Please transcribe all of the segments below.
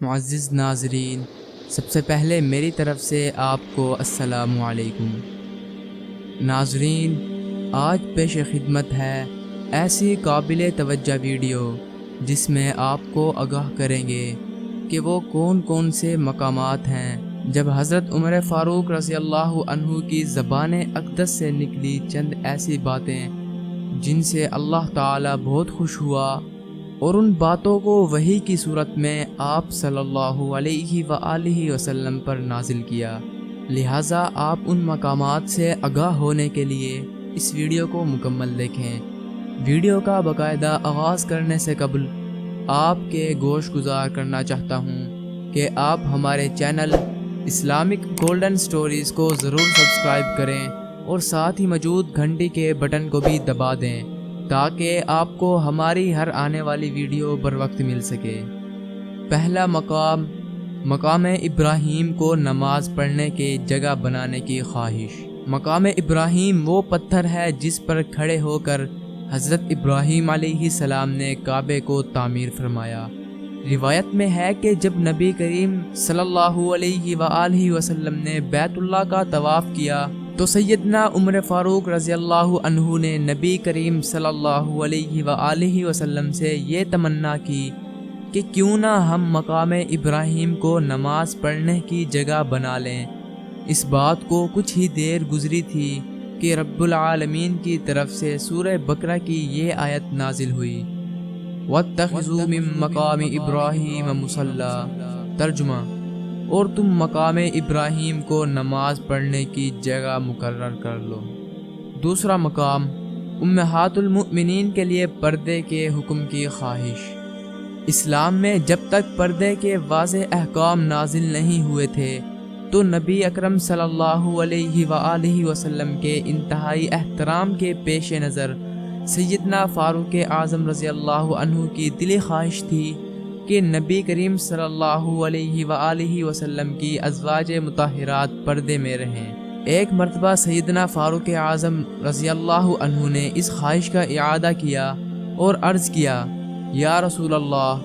معزز ناظرین، سب سے پہلے میری طرف سے آپ کو السلام علیکم۔ ناظرین، آج پیش خدمت ہے ایسی قابل توجہ ویڈیو جس میں آپ کو آگاہ کریں گے کہ وہ کون کون سے مقامات ہیں جب حضرت عمر فاروق رضی اللہ عنہ کی زبان اقدس سے نکلی چند ایسی باتیں جن سے اللہ تعالی بہت خوش ہوا اور ان باتوں کو وحی کی صورت میں آپ صلی اللہ علیہ وآلہ وسلم پر نازل کیا۔ لہٰذا آپ ان مقامات سے آگاہ ہونے کے لیے اس ویڈیو کو مکمل دیکھیں۔ ویڈیو کا باقاعدہ آغاز کرنے سے قبل آپ کے گوش گزار کرنا چاہتا ہوں کہ آپ ہمارے چینل اسلامک گولڈن سٹوریز کو ضرور سبسکرائب کریں اور ساتھ ہی موجود گھنٹی کے بٹن کو بھی دبا دیں تاکہ آپ کو ہماری ہر آنے والی ویڈیو بر وقت مل سکے۔ پہلا مقام، مقام ابراہیم کو نماز پڑھنے کی جگہ بنانے کی خواہش۔ مقام ابراہیم وہ پتھر ہے جس پر کھڑے ہو کر حضرت ابراہیم علیہ السلام نے کعبے کو تعمیر فرمایا۔ روایت میں ہے کہ جب نبی کریم صلی اللہ علیہ وآلہ وسلم نے بیت اللہ کا طواف کیا تو سیدنا عمر فاروق رضی اللہ عنہ نے نبی کریم صلی اللہ علیہ وآلہ وسلم سے یہ تمنا کی کہ کیوں نہ ہم مقام ابراہیم کو نماز پڑھنے کی جگہ بنا لیں۔ اس بات کو کچھ ہی دیر گزری تھی کہ رب العالمین کی طرف سے سورہ بقرہ کی یہ آیت نازل ہوئی، وَاتَّخِذُوا مِن مَّقَامِ إِبْرَاهِيمَ مُصَلًّى۔ ترجمہ: اور تم مقام ابراہیم کو نماز پڑھنے کی جگہ مقرر کر لو۔ دوسرا مقام، امہات المؤمنین کے لیے پردے کے حکم کی خواہش۔ اسلام میں جب تک پردے کے واضح احکام نازل نہیں ہوئے تھے تو نبی اکرم صلی اللہ علیہ وآلہ وسلم کے انتہائی احترام کے پیش نظر سیدنا فاروق اعظم رضی اللہ عنہ کی دلی خواہش تھی کہ نبی کریم صلی اللہ علیہ وآلہ وسلم کی ازواج مطہرات پردے میں رہیں۔ ایک مرتبہ سیدنا فاروق اعظم رضی اللہ عنہ نے اس خواہش کا اعادہ کیا اور عرض کیا، یا رسول اللہ،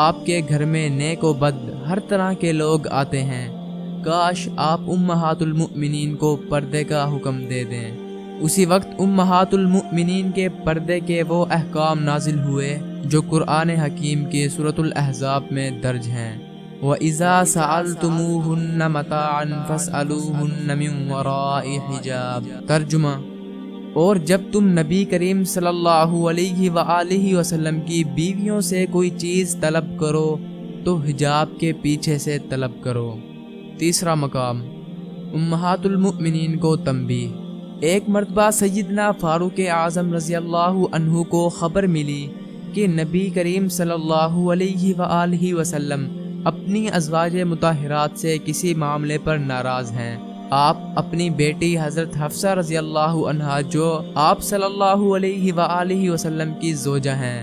آپ کے گھر میں نیک و بد ہر طرح کے لوگ آتے ہیں، کاش آپ امہات المؤمنین کو پردے کا حکم دے دیں۔ اسی وقت امہات المؤمنین کے پردے کے وہ احکام نازل ہوئے جو قرآن حکیم کے سورۃ الاحزاب میں درج ہیں۔ وَإِذَا سَأَلْتُمُوهُنَّ مَتَاعًا فَاسْأَلُوهُنَّ مِن وَرَاءِ حِجَابٍ۔ ترجمہ: اور جب تم نبی کریم صلی اللہ علیہ وآلہ وسلم کی بیویوں سے کوئی چیز طلب کرو تو حجاب کے پیچھے سے طلب کرو۔ تیسرا مقام، امہات المؤمنین کو تنبیہ۔ ایک مرتبہ سیدنا فاروق اعظم رضی اللہ عنہ کو خبر ملی کہ نبی کریم صلی اللہ علیہ وآلہ وسلم اپنی ازواج مطہرات سے کسی معاملے پر ناراض ہیں۔ آپ اپنی بیٹی حضرت حفصہ رضی اللہ عنہا جو آپ صلی اللہ علیہ وآلہ وسلم کی زوجہ ہیں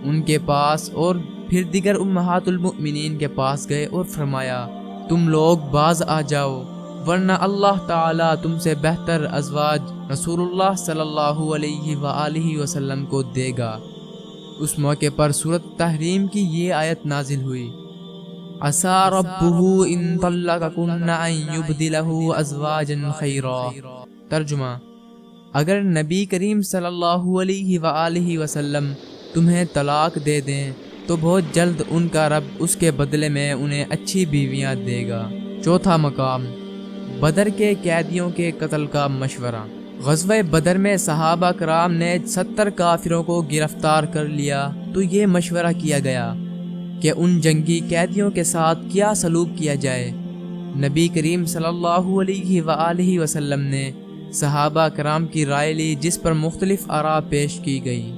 ان کے پاس اور پھر دیگر امہات المؤمنین کے پاس گئے اور فرمایا، تم لوگ باز آ جاؤ ورنہ اللہ تعالیٰ تم سے بہتر ازواج رسول اللہ صلی اللہ علیہ وآلہ وسلم کو دے گا۔ اس موقع پر سورۃ تحریم کی یہ آیت نازل ہوئی، عَسَىٰ رَبُّهُ إِن طَلَّقَكُنَّ أَن يُبْدِلَهُ أَزْوَاجًا خَيْرًا۔ ترجمہ: اگر نبی کریم صلی اللہ علیہ وآلہ وسلم تمہیں طلاق دے دیں تو بہت جلد ان کا رب اس کے بدلے میں انہیں اچھی بیویاں دے گا۔ چوتھا مقام، بدر کے قیدیوں کے قتل کا مشورہ۔ غزوہ بدر میں صحابہ کرام نے 70 کافروں کو گرفتار کر لیا تو یہ مشورہ کیا گیا کہ ان جنگی قیدیوں کے ساتھ کیا سلوک کیا جائے۔ نبی کریم صلی اللہ علیہ وآلہ وسلم نے صحابہ کرام کی رائے لی جس پر مختلف آراء پیش کی گئی۔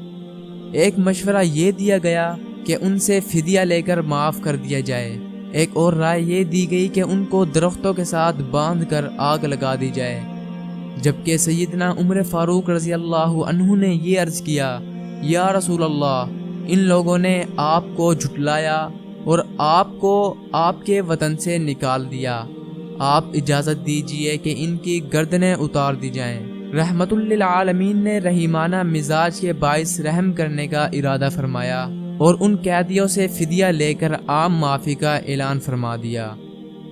ایک مشورہ یہ دیا گیا کہ ان سے فدیہ لے کر معاف کر دیا جائے۔ ایک اور رائے یہ دی گئی کہ ان کو درختوں کے ساتھ باندھ کر آگ لگا دی جائے، جبکہ سیدنا عمر فاروق رضی اللہ عنہ نے یہ عرض کیا، یا رسول اللہ، ان لوگوں نے آپ کو جھٹلایا اور آپ کو آپ کے وطن سے نکال دیا، آپ اجازت دیجئے کہ ان کی گردنیں اتار دی جائیں۔ رحمت للعالمین نے رحیمانہ مزاج کے باعث رحم کرنے کا ارادہ فرمایا اور ان قیدیوں سے فدیہ لے کر عام معافی کا اعلان فرما دیا۔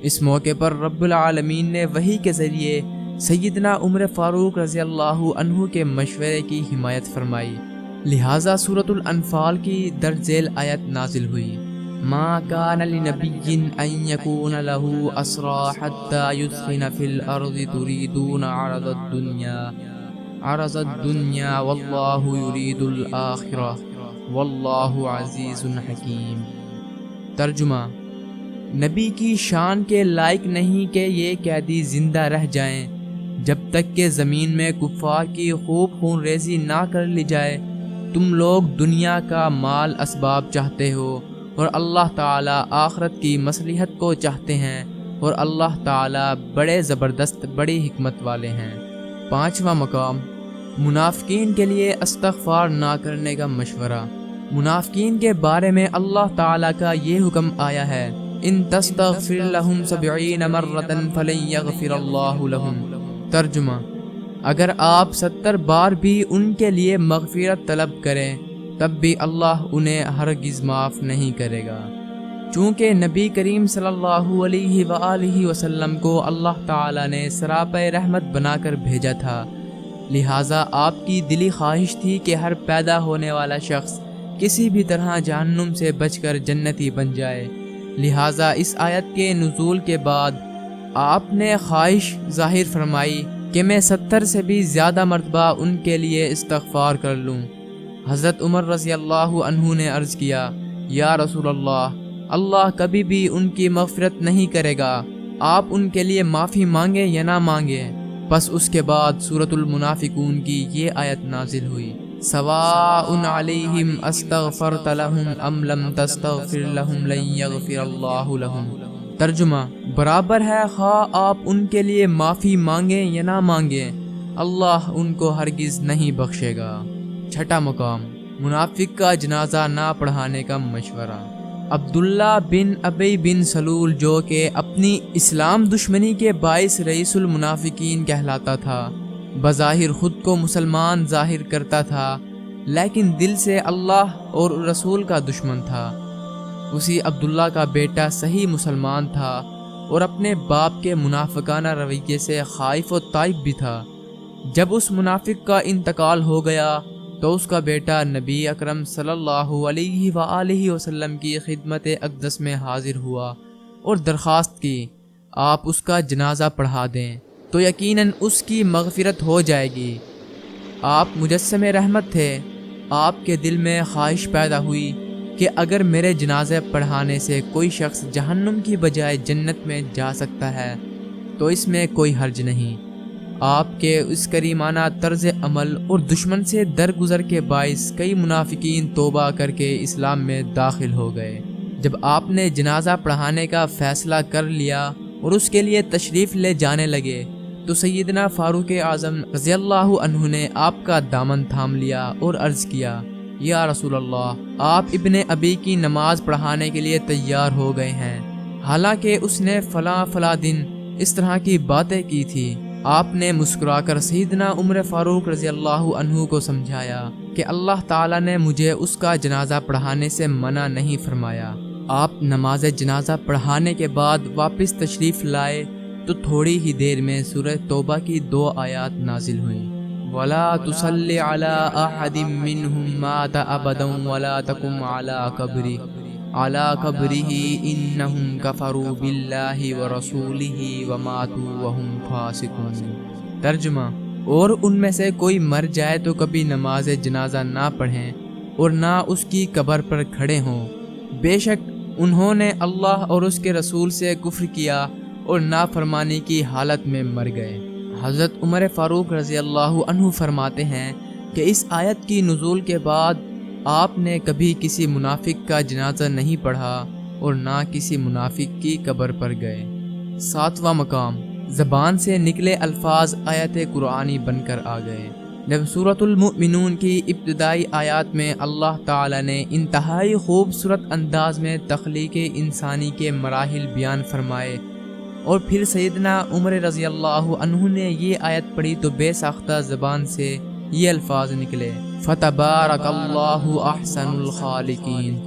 اس موقع پر رب العالمین نے وحی کے ذریعے سیدنا عمر فاروق رضی اللہ عنہ کے مشورے کی حمایت فرمائی، لہٰذا سورۃ الانفال کی درج ذیل آیت نازل ہوئی۔ ما کان لنبی ان یکون لہ اسری حتی یثخن فی الارض تریدون عرض الدنیا واللہ یرید الآخرہ واللہ عزیز حکیم۔ ترجمہ: نبی کی شان کے لائق نہیں کہ یہ قیدی زندہ رہ جائیں جب تک کہ زمین میں کفار کی خوب خون ریزی نہ کر لی جائے۔ تم لوگ دنیا کا مال اسباب چاہتے ہو اور اللہ تعالیٰ آخرت کی مصلحت کو چاہتے ہیں، اور اللہ تعالیٰ بڑے زبردست بڑی حکمت والے ہیں۔ پانچواں مقام، منافقین کے لیے استغفار نہ کرنے کا مشورہ۔ منافقین کے بارے میں اللہ تعالیٰ کا یہ حکم آیا ہے، ان تستغفر لهم 70 مرة فلن یغفر اللہ لهم۔ ترجمہ: اگر آپ 70 بار بھی ان کے لیے مغفرت طلب کریں تب بھی اللہ انہیں ہرگز معاف نہیں کرے گا۔ چونکہ نبی کریم صلی اللہ علیہ وآلہ وسلم کو اللہ تعالیٰ نے سراپے رحمت بنا کر بھیجا تھا، لہٰذا آپ کی دلی خواہش تھی کہ ہر پیدا ہونے والا شخص کسی بھی طرح جہنم سے بچ کر جنتی بن جائے، لہٰذا اس آیت کے نزول کے بعد آپ نے خواہش ظاہر فرمائی کہ میں 70 سے بھی زیادہ مرتبہ ان کے لیے استغفار کر لوں۔ حضرت عمر رضی اللہ عنہ نے عرض کیا، یا رسول اللہ، اللہ کبھی بھی ان کی مغفرت نہیں کرے گا، آپ ان کے لیے معافی مانگیں یا نہ مانگیں۔ پس اس کے بعد سورۃ المنافقون کی یہ آیت نازل ہوئی، سواء علیہم استغفرت لہم ام لم تستغفر لہم لن یغفر اللہ لہم۔ ترجمہ: برابر ہے خواہ آپ ان کے لیے معافی مانگیں یا نہ مانگیں، اللہ ان کو ہرگز نہیں بخشے گا۔ چھٹا مقام، منافق کا جنازہ نہ پڑھانے کا مشورہ۔ عبداللہ بن ابی بن سلول، جو کہ اپنی اسلام دشمنی کے باعث رئیس المنافقین کہلاتا تھا، بظاہر خود کو مسلمان ظاہر کرتا تھا لیکن دل سے اللہ اور رسول کا دشمن تھا۔ اسی عبداللہ کا بیٹا صحیح مسلمان تھا اور اپنے باپ کے منافقانہ رویے سے خائف و تائب بھی تھا۔ جب اس منافق کا انتقال ہو گیا تو اس کا بیٹا نبی اکرم صلی اللہ علیہ وآلہ وسلم کی خدمت اقدس میں حاضر ہوا اور درخواست کی، آپ اس کا جنازہ پڑھا دیں تو یقیناً اس کی مغفرت ہو جائے گی۔ آپ مجسم رحمت تھے، آپ کے دل میں خواہش پیدا ہوئی کہ اگر میرے جنازے پڑھانے سے کوئی شخص جہنم کی بجائے جنت میں جا سکتا ہے تو اس میں کوئی حرج نہیں۔ آپ کے اس کریمانہ طرز عمل اور دشمن سے درگزر کے باعث کئی منافقین توبہ کر کے اسلام میں داخل ہو گئے۔ جب آپ نے جنازہ پڑھانے کا فیصلہ کر لیا اور اس کے لیے تشریف لے جانے لگے تو سیدنا فاروق اعظم رضی اللہ عنہ نے آپ کا دامن تھام لیا اور عرض کیا، یا رسول اللہ، آپ ابن ابی کی نماز پڑھانے کے لیے تیار ہو گئے ہیں، حالانکہ اس نے فلاں دن اس طرح کی باتیں کی تھی۔ آپ نے مسکرا کر سیدنا عمر فاروق رضی اللہ عنہ کو سمجھایا کہ اللہ تعالیٰ نے مجھے اس کا جنازہ پڑھانے سے منع نہیں فرمایا۔ آپ نماز جنازہ پڑھانے کے بعد واپس تشریف لائے تو تھوڑی ہی دیر میں سورہ توبہ کی 2 آیات نازل ہوئیں، وَلَا تُصَلِّ عَلَىٰ أَحَدٍ مِّنْهُمْ مَاتَ أَبَدًا وَلَا تَقُمْ عَلَىٰ قَبْرِهِ إِنَّهُمْ كَفَرُوا بِاللَّهِ وَرَسُولِهِ وَمَاتُوا وَهُمْ فَاسِقُونَ۔ ترجمہ: اور ان میں سے کوئی مر جائے تو کبھی نماز جنازہ نہ پڑھیں اور نہ اس کی قبر پر کھڑے ہوں، بے شک انہوں نے اللہ اور اس کے رسول سے کفر کیا اور نافرمانی کی حالت میں مر گئے۔ حضرت عمر فاروق رضی اللہ عنہ فرماتے ہیں کہ اس آیت کی نزول کے بعد آپ نے کبھی کسی منافق کا جنازہ نہیں پڑھا اور نہ کسی منافق کی قبر پر گئے۔ 7واں مقام، زبان سے نکلے الفاظ آیت قرآنی بن کر آ گئے۔ جب سورۃ المؤمنون کی ابتدائی آیات میں اللہ تعالیٰ نے انتہائی خوبصورت انداز میں تخلیق انسانی کے مراحل بیان فرمائے اور پھر سیدنا عمر رضی اللہ عنہ نے یہ آیت پڑھی تو بے ساختہ زبان سے یہ الفاظ نکلے، فتبارک اللہ احسن الخالقین۔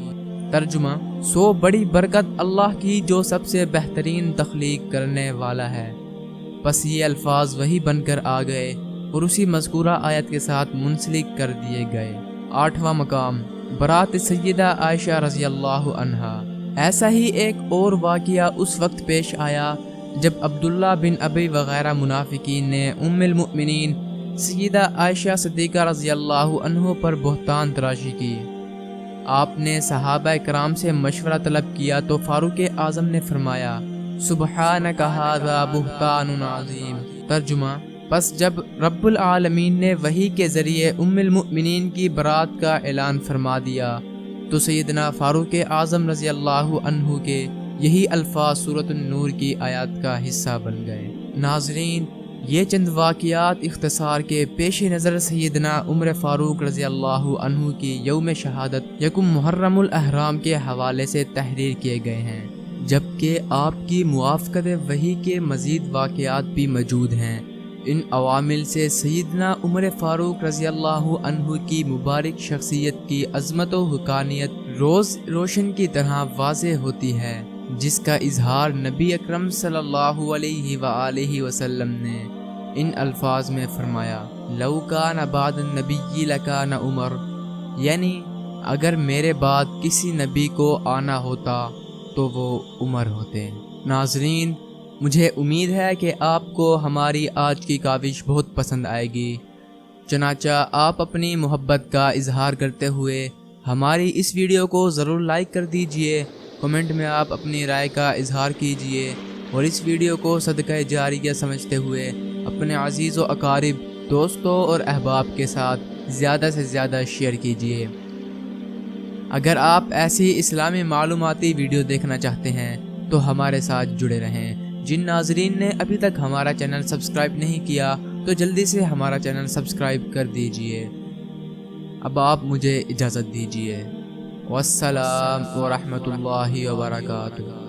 ترجمہ: سو بڑی برکت اللہ کی جو سب سے بہترین تخلیق کرنے والا ہے۔ بس یہ الفاظ وہی بن کر آ گئے اور اسی مذکورہ آیت کے ساتھ منسلک کر دیے گئے۔ 8واں مقام، برات سیدہ عائشہ رضی اللہ عنہا۔ ایسا ہی ایک اور واقعہ اس وقت پیش آیا جب عبداللہ بن ابی وغیرہ منافقین نے ام المؤمنین سیدہ عائشہ صدیقہ رضی اللہ عنہ پر بہتان تراشی کی۔ آپ نے صحابہ کرام سے مشورہ طلب کیا تو فاروق اعظم نے فرمایا، سبحانک ھذا بہتان عظیم۔ ترجمہ: پس جب رب العالمین نے وحی کے ذریعے ام المؤمنین کی برات کا اعلان فرما دیا تو سیدنا فاروق اعظم رضی اللہ عنہ کے یہی الفاظ سورۃ النور کی آیات کا حصہ بن گئے۔ ناظرین، یہ چند واقعات اختصار کے پیش نظر سیدنا عمر فاروق رضی اللہ عنہ کی یوم شہادت یکم محرم الاحرام کے حوالے سے تحریر کیے گئے ہیں، جبکہ آپ کی موافقت وحی کے مزید واقعات بھی موجود ہیں۔ ان عوامل سے سیدنا عمر فاروق رضی اللہ عنہ کی مبارک شخصیت کی عظمت و حقانیت روز روشن کی طرح واضح ہوتی ہے، جس کا اظہار نبی اکرم صلی اللہ علیہ وآلہ وسلم نے ان الفاظ میں فرمایا، لو کان بعد النبی لکان عمر، یعنی اگر میرے بعد کسی نبی کو آنا ہوتا تو وہ عمر ہوتے۔ ناظرین، مجھے امید ہے کہ آپ کو ہماری آج کی کاوش بہت پسند آئے گی، چنانچہ آپ اپنی محبت کا اظہار کرتے ہوئے ہماری اس ویڈیو کو ضرور لائک کر دیجئے، کمنٹ میں آپ اپنی رائے کا اظہار کیجئے اور اس ویڈیو کو صدقہ جاریہ سمجھتے ہوئے اپنے عزیز و اقارب، دوستوں اور احباب کے ساتھ زیادہ سے زیادہ شیئر کیجئے۔ اگر آپ ایسی اسلامی معلوماتی ویڈیو دیکھنا چاہتے ہیں تو ہمارے ساتھ جڑے رہیں۔ جن ناظرین نے ابھی تک ہمارا چینل سبسکرائب نہیں کیا تو جلدی سے ہمارا چینل سبسکرائب کر دیجئے۔ اب آپ مجھے اجازت دیجئے۔ والسلام ورحمۃ اللہ وبرکاتہ۔